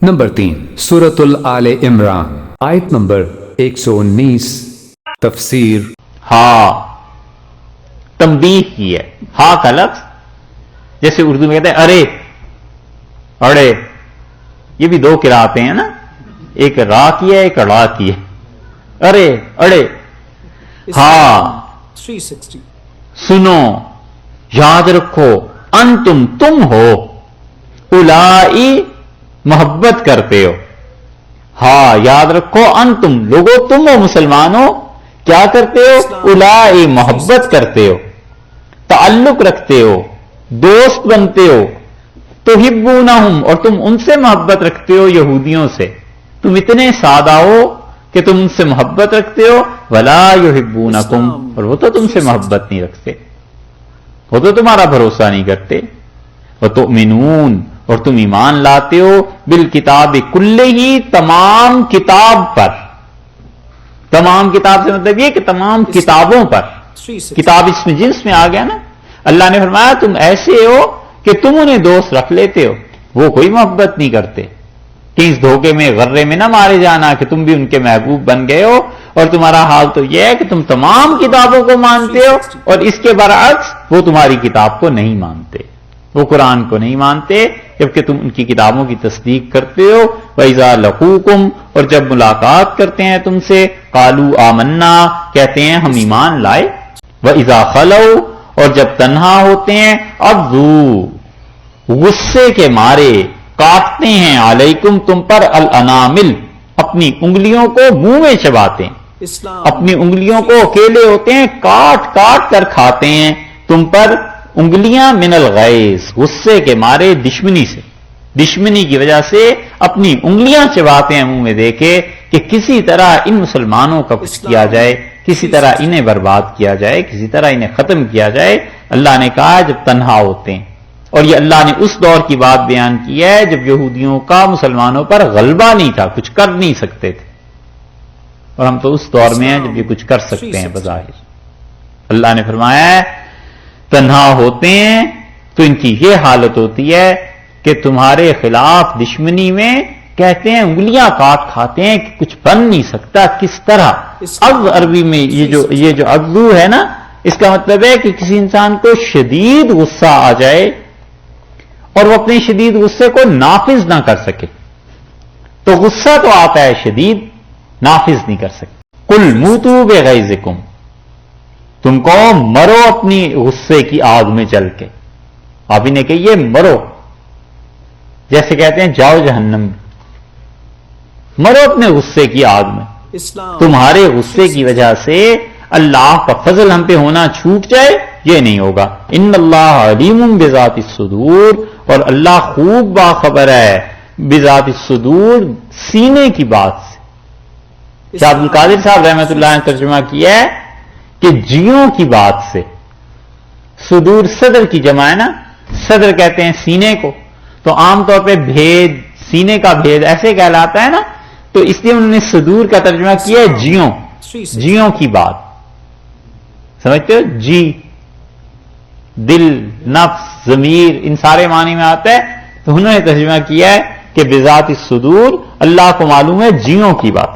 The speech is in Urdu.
نمبر 3 سورۃ آل عمران آیت نمبر 119 تفسیر ہاں تنبیہ کی ہے. ہاں کا لفظ جیسے اردو میں کہتے ہیں ارے اڑے، یہ بھی دو قراءتیں ہیں نا، ایک را کی ہے ایک اڑا کی ہے. ارے اڑے، ہاں 360 سنو یاد رکھو، انتم تم ہو، الائی محبت کرتے ہو. ہاں یاد رکھو، انتم لوگو تم ہو مسلمانوں کیا کرتے ہو؟ الائی محبت کرتے ہو، تعلق رکھتے ہو، دوست بنتے ہو. تحبونہم اور تم ان سے محبت رکھتے ہو، یہودیوں سے. تم اتنے سادہ ہو کہ تم ان سے محبت رکھتے ہو. ولا یحبونکم اور وہ تو تم سے محبت نہیں رکھتے، وہ تو تمہارا بھروسہ نہیں کرتے. وتؤمنون اور تم ایمان لاتے ہو بالکتاب کلہ تمام کتاب پر. تمام کتاب سے مطلب یہ کہ تمام کتابوں پر. کتاب اس میں جنس میں آ گیا نا. اللہ نے فرمایا تم ایسے ہو کہ تم انہیں دوست رکھ لیتے ہو، وہ کوئی محبت نہیں کرتے. کہ اس دھوکے میں غرے میں نہ مارے جانا کہ تم بھی ان کے محبوب بن گئے ہو. اور تمہارا حال تو یہ ہے کہ تم تمام کتابوں کو مانتے ہو اور اس کے برعکس وہ تمہاری کتاب کو نہیں مانتے، وہ قرآن کو نہیں مانتے، جبکہ تم ان کی کتابوں کی تصدیق کرتے ہو. وَإِذَا لَقُوكُمْ اور جب ملاقات کرتے ہیں تم سے، قَالُوا آمَنَّا کہتے ہیں ہم ایمان لائے. وَإِذَا خَلَوْا اور جب تنہا ہوتے ہیں، عَضُّوا غصے کے مارے کاٹتے ہیں، عَلَيْكُمْ تم پر، الْأَنَامِلْ اپنی انگلیوں کو منہ میں چباتے ہیں. اپنی انگلیوں کو اکیلے ہوتے ہیں کاٹ کاٹ کر کھاتے ہیں تم پر انگلیاں، من الغیظ غصے کے مارے، دشمنی سے، دشمنی کی وجہ سے اپنی انگلیاں چباتے ہیں منہ میں دے کے کہ کسی طرح ان مسلمانوں کا کچھ کیا جائے، کسی طرح انہیں برباد کیا جائے، کسی طرح انہیں ختم کیا جائے. اللہ نے کہا جب تنہا ہوتے ہیں. اور یہ اللہ نے اس دور کی بات بیان کی ہے جب یہودیوں کا مسلمانوں پر غلبہ نہیں تھا، کچھ کر نہیں سکتے تھے. اور ہم تو اس دور میں ہیں جب یہ کچھ کر سکتے ہیں بظاہر. اللہ نے فرمایا ہے تنہا ہوتے ہیں تو ان کی یہ حالت ہوتی ہے کہ تمہارے خلاف دشمنی میں کہتے ہیں انگلیاں کاٹ کھاتے ہیں کہ کچھ بن نہیں سکتا. کس طرح؟ اب عربی میں یہ جو عضو ہے نا، اس کا مطلب ہے کہ کسی انسان کو شدید غصہ آ جائے اور وہ اپنے شدید غصے کو نافذ نہ کر سکے. تو غصہ تو آتا ہے شدید، نافذ نہیں کر سکتے. قل موتوا بغیظکم تم کو مرو اپنی غصے کی آگ میں جل کے. آپ انہیں کہیے مرو، جیسے کہتے ہیں جاؤ جہنم میں، مرو اپنے غصے کی آگ میں. تمہارے غصے کی وجہ سے اللہ کا فضل ہم پہ ہونا چھوٹ جائے، یہ نہیں ہوگا. ان اللہ علیم بذات الصدور اور اللہ خوب باخبر ہے بذات الصدور سینے کی بات سے. شاہ عبد القادر صاحب رحمۃ اللہ نے ترجمہ کیا ہے کہ جیوں کی بات سے. صدور صدر کی جمع ہے نا، صدر کہتے ہیں سینے کو، تو عام طور پہ بھید، سینے کا بھید ایسے کہلاتا ہے نا، تو اس لیے انہوں نے صدور کا ترجمہ کیا ہے جیوں، جیوں کی بات. سمجھتے ہو؟ جی، دل، نفس، ضمیر، ان سارے معنی میں آتا ہے. تو انہوں نے ترجمہ کیا ہے کہ بذات الصدور اللہ کو معلوم ہے جیوں کی بات.